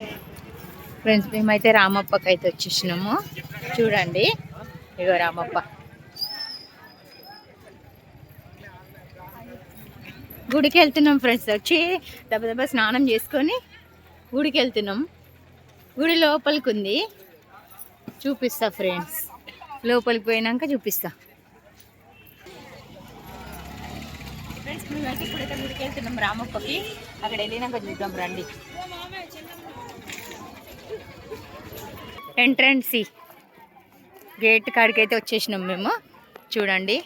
Friends మేమైతే రామప్పకి అయితే వచ్చేసినాము. చూడండి ఇగో రామప్ప. గుడికి వెళ్తున్నాం ఫ్రెండ్స్. వచ్చి దెబ్బ స్నానం చేసుకొని గుడికి వెళ్తున్నాం. గుడి లోపలికి ఉంది, చూపిస్తా ఫ్రెండ్స్. లోపలికి పోయినాక చూపిస్తా ఫ్రెండ్స్. మేమైతే ఇప్పుడైతే గుడికి వెళ్తున్నాం రామప్పకి. అక్కడ వెళ్ళినాక చూద్దాం రండి. ఎంట్రన్స్ గేట్ కాడికి అయితే వచ్చేసినాం మేము. చూడండి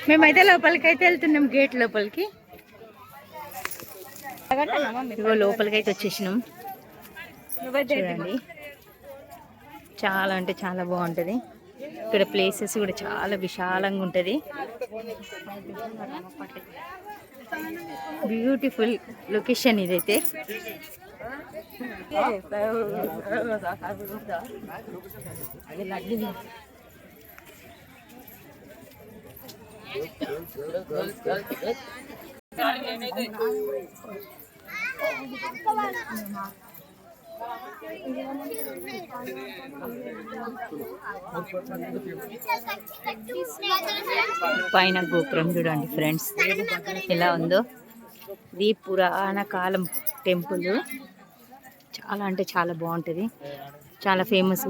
మేమైతే లోపలికి అయితే వెళ్తున్నాం, గేట్ లోపలికి. ఇగో లోపలికి అయితే వచ్చేసినాం. చూడండి చాలా అంటే చాలా బాగుంటుంది ఇక్కడ. ప్లేసెస్ కూడా చాలా విశాలంగా ఉంటుంది. బ్యూటిఫుల్ లొకేషన్ ఇదైతే. పైన గోపురం చూడండి ఫ్రెండ్స్ ఎలా ఉందో. ఇది పురాణ కాలం టెంపుల్. చాలా అంటే చాలా బాగుంటుంది, చాలా ఫేమస్.